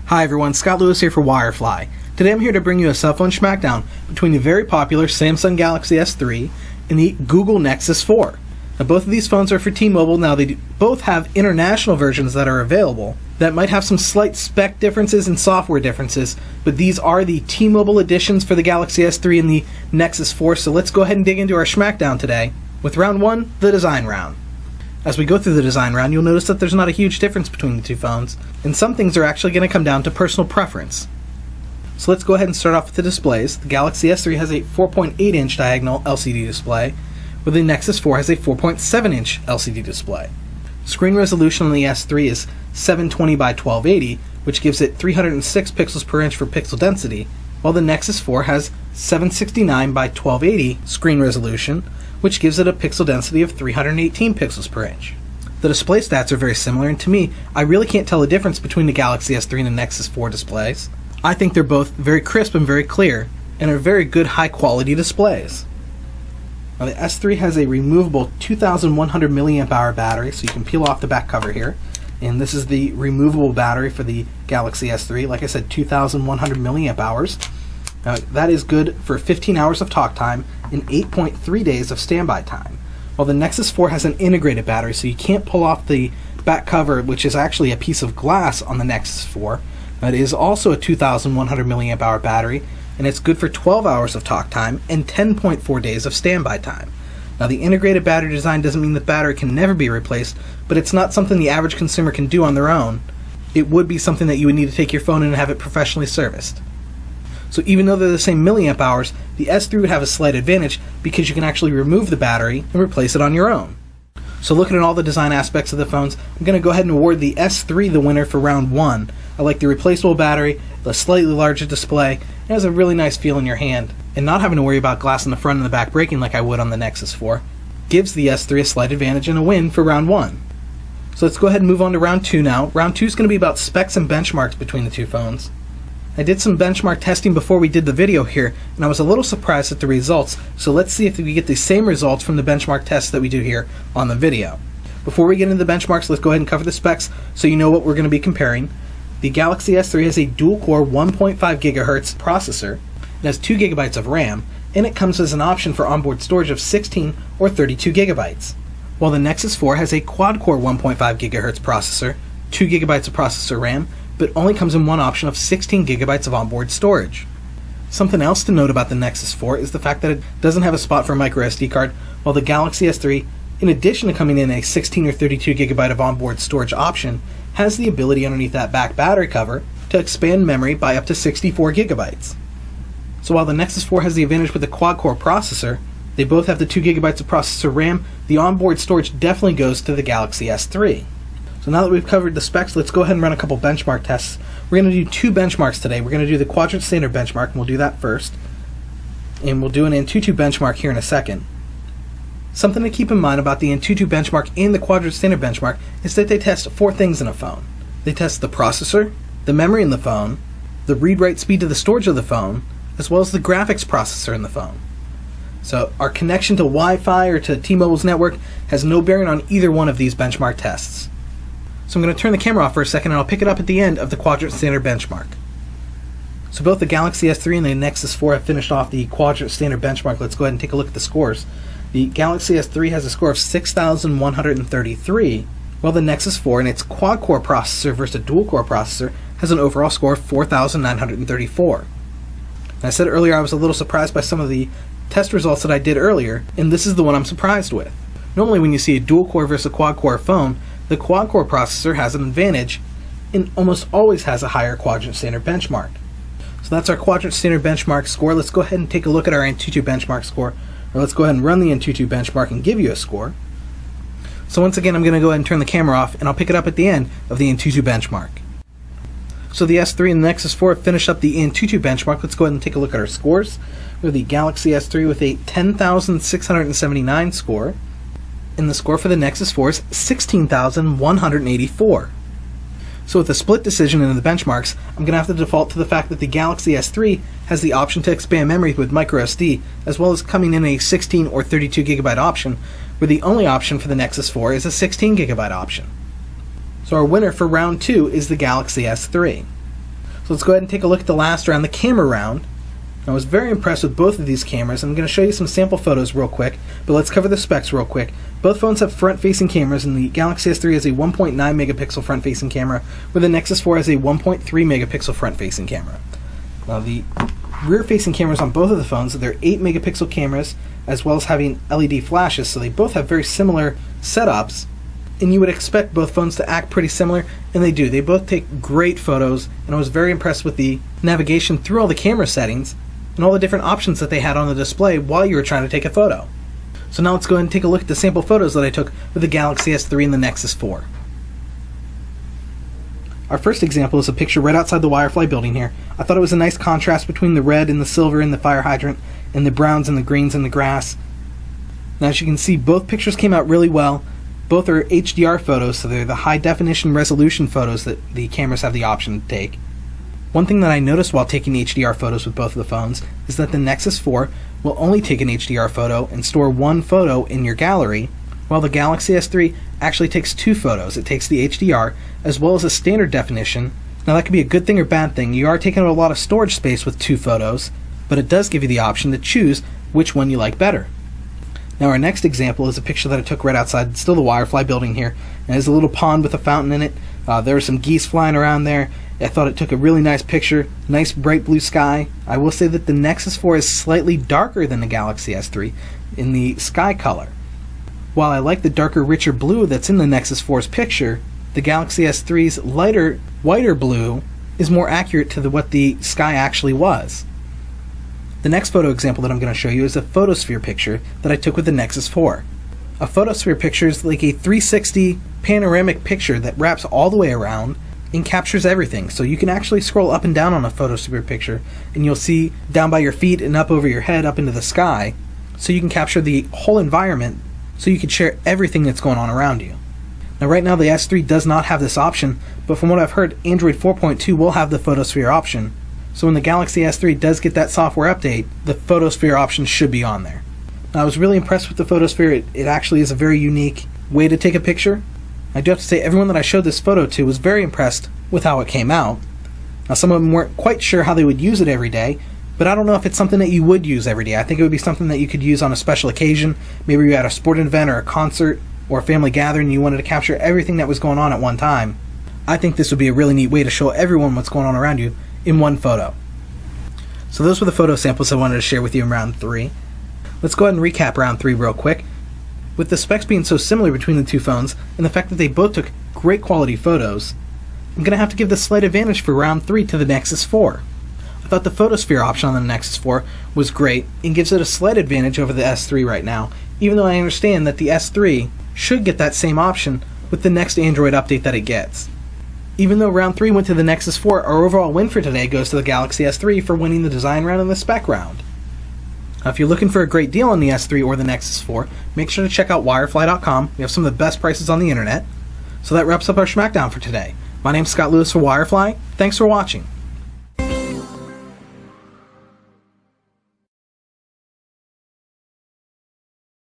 Hi everyone, Scott Lewis here for Wirefly. Today I'm here to bring you a cell phone Schmackdown between the very popular Samsung Galaxy S3 and the Google Nexus 4. Now both of these phones are for T-Mobile. Now they both have international versions that are available that might have some slight spec differences and software differences, but these are the T-Mobile editions for the Galaxy S3 and the Nexus 4, so let's go ahead and dig into our Schmackdown today with round 1, the design round. As we go through the design round, you'll notice that there's not a huge difference between the two phones, and some things are actually going to come down to personal preference. So let's go ahead and start off with the displays. The Galaxy S3 has a 4.8-inch diagonal LCD display, where the Nexus 4 has a 4.7-inch LCD display. Screen resolution on the S3 is 720 by 1280, which gives it 306 pixels per inch for pixel density, while the Nexus 4 has 769 by 1280 screen resolution, which gives it a pixel density of 318 pixels per inch. The display stats are very similar, and to me, I really can't tell a difference between the Galaxy S3 and the Nexus 4 displays. I think they're both very crisp and very clear, and are very good high-quality displays. Now the S3 has a removable 2100 mAh battery, so you can peel off the back cover here. And this is the removable battery for the Galaxy S3. Like I said, 2100 mAh. That is good for 15 hours of talk time and 8.3 days of standby time. While the Nexus 4 has an integrated battery, so you can't pull off the back cover, which is actually a piece of glass on the Nexus 4. It is also a 2100 mAh battery, and it's good for 12 hours of talk time and 10.4 days of standby time. Now the integrated battery design doesn't mean the battery can never be replaced, but it's not something the average consumer can do on their own. It would be something that you would need to take your phone in and have it professionally serviced. So even though they're the same milliamp hours, the S3 would have a slight advantage because you can actually remove the battery and replace it on your own. So looking at all the design aspects of the phones, I'm going to go ahead and award the S3 the winner for round 1. I like the replaceable battery, the slightly larger display, it has a really nice feel in your hand, and not having to worry about glass in the front and the back breaking like I would on the Nexus 4 gives the S3 a slight advantage and a win for round 1. So let's go ahead and move on to round 2 now. Round 2 is going to be about specs and benchmarks between the two phones. I did some benchmark testing before we did the video here, and I was a little surprised at the results, so let's see if we get the same results from the benchmark tests that we do here on the video. Before we get into the benchmarks, let's go ahead and cover the specs so you know what we're going to be comparing. The Galaxy S3 has a dual-core 1.5 GHz processor. It has 2 GB of RAM, and it comes as an option for onboard storage of 16 or 32 GB. While the Nexus 4 has a quad-core 1.5 GHz processor, 2 GB of processor RAM, but only comes in one option of 16 GB of onboard storage. Something else to note about the Nexus 4 is the fact that it doesn't have a spot for a micro SD card, while the Galaxy S3, in addition to coming in a 16 or 32 GB of onboard storage option, has the ability underneath that back battery cover to expand memory by up to 64 GB. So while the Nexus 4 has the advantage with the quad-core processor, they both have the 2 GB of processor RAM, the onboard storage definitely goes to the Galaxy S3. So now that we've covered the specs, let's go ahead and run a couple benchmark tests. We're going to do 2 benchmarks today. We're going to do the quadrant standard benchmark, and we'll do that first. And we'll do an Antutu benchmark here in a second. Something to keep in mind about the Antutu benchmark and the quadrant standard benchmark is that they test 4 things in a phone. They test the processor, the memory in the phone, the read-write speed to the storage of the phone, as well as the graphics processor in the phone. So our connection to Wi-Fi or to T-Mobile's network has no bearing on either one of these benchmark tests. So I'm going to turn the camera off for a second, and I'll pick it up at the end of the quadrant standard benchmark. So both the Galaxy S3 and the Nexus 4 have finished off the quadrant standard benchmark. Let's go ahead and take a look at the scores. The Galaxy S3 has a score of 6,133, while the Nexus 4 and its quad-core processor versus a dual-core processor has an overall score of 4,934. I said earlier I was a little surprised by some of the test results that I did earlier, and this is the one I'm surprised with. Normally when you see a dual-core versus a quad-core phone, the quad-core processor has an advantage and almost always has a higher quadrant standard benchmark. So that's our quadrant standard benchmark score. Let's go ahead and take a look at our Antutu benchmark score, or let's go ahead and run the Antutu benchmark and give you a score. So once again, I'm going to go ahead and turn the camera off, and I'll pick it up at the end of the Antutu benchmark. So the S3 and the Nexus 4 have finished up the Antutu benchmark. Let's go ahead and take a look at our scores. We have the Galaxy S3 with a 10,679 score, and the score for the Nexus 4 is 16,184. So with a split decision in the benchmarks, I'm going to have to default to the fact that the Galaxy S3 has the option to expand memory with microSD, as well as coming in a 16 or 32 GB option, where the only option for the Nexus 4 is a 16 GB option. So our winner for round 2 is the Galaxy S3. So let's go ahead and take a look at the last round, the camera round. I was very impressed with both of these cameras. I'm going to show you some sample photos real quick, but let's cover the specs real quick. Both phones have front-facing cameras, and the Galaxy S3 has a 1.9 megapixel front-facing camera, where the Nexus 4 has a 1.3 megapixel front-facing camera. Now the rear-facing cameras on both of the phones, they're 8 megapixel cameras, as well as having LED flashes, so they both have very similar setups, and you would expect both phones to act pretty similar, and they do. They both take great photos, and I was very impressed with the navigation through all the camera settings and all the different options that they had on the display while you were trying to take a photo. So now let's go ahead and take a look at the sample photos that I took with the Galaxy S3 and the Nexus 4. Our first example is a picture right outside the Wirefly building here. I thought it was a nice contrast between the red and the silver in the fire hydrant and the browns and the greens in the grass. Now as you can see, both pictures came out really well. Both are HDR photos, so they're the high definition resolution photos that the cameras have the option to take. One thing that I noticed while taking HDR photos with both of the phones is that the Nexus 4 will only take an HDR photo and store one photo in your gallery, while the Galaxy S3 actually takes two photos. It takes the HDR as well as a standard definition. Now that could be a good thing or bad thing. You are taking up a lot of storage space with two photos, but it does give you the option to choose which one you like better. Now our next example is a picture that I took right outside, still the Wirefly building here. And there's a little pond with a fountain in it. There were some geese flying around there. I thought it took a really nice picture, nice bright blue sky. I will say that the Nexus 4 is slightly darker than the Galaxy S3 in the sky color. While I like the darker, richer blue that's in the Nexus 4's picture, the Galaxy S3's lighter, whiter blue is more accurate to what the sky actually was. The next photo example that I'm going to show you is a photosphere picture that I took with the Nexus 4. A photosphere picture is like a 360 panoramic picture that wraps all the way around and captures everything. So you can actually scroll up and down on a photosphere picture and you'll see down by your feet and up over your head up into the sky, so you can capture the whole environment, so you can share everything that's going on around you. Now right now the S3 does not have this option, but from what I've heard, Android 4.2 will have the photosphere option. So when the Galaxy S3 does get that software update, the photosphere option should be on there. Now I was really impressed with the photosphere. It actually is a very unique way to take a picture. I do have to say, everyone that I showed this photo to was very impressed with how it came out. Now some of them weren't quite sure how they would use it every day, but I don't know if it's something that you would use every day. I think it would be something that you could use on a special occasion. Maybe you're at a sporting event or a concert or a family gathering and you wanted to capture everything that was going on at one time. I think this would be a really neat way to show everyone what's going on around you in one photo. So those were the photo samples I wanted to share with you in round 3. Let's go ahead and recap round 3 real quick. With the specs being so similar between the two phones, and the fact that they both took great quality photos, I'm going to have to give the slight advantage for round 3 to the Nexus 4. I thought the photosphere option on the Nexus 4 was great and gives it a slight advantage over the S3 right now, even though I understand that the S3 should get that same option with the next Android update that it gets. Even though round 3 went to the Nexus 4, our overall win for today goes to the Galaxy S3 for winning the design round and the spec round. Now, if you're looking for a great deal on the S3 or the Nexus 4, make sure to check out Wirefly.com. We have some of the best prices on the internet. So that wraps up our Schmackdown for today. My name's Scott Lewis for Wirefly. Thanks for watching.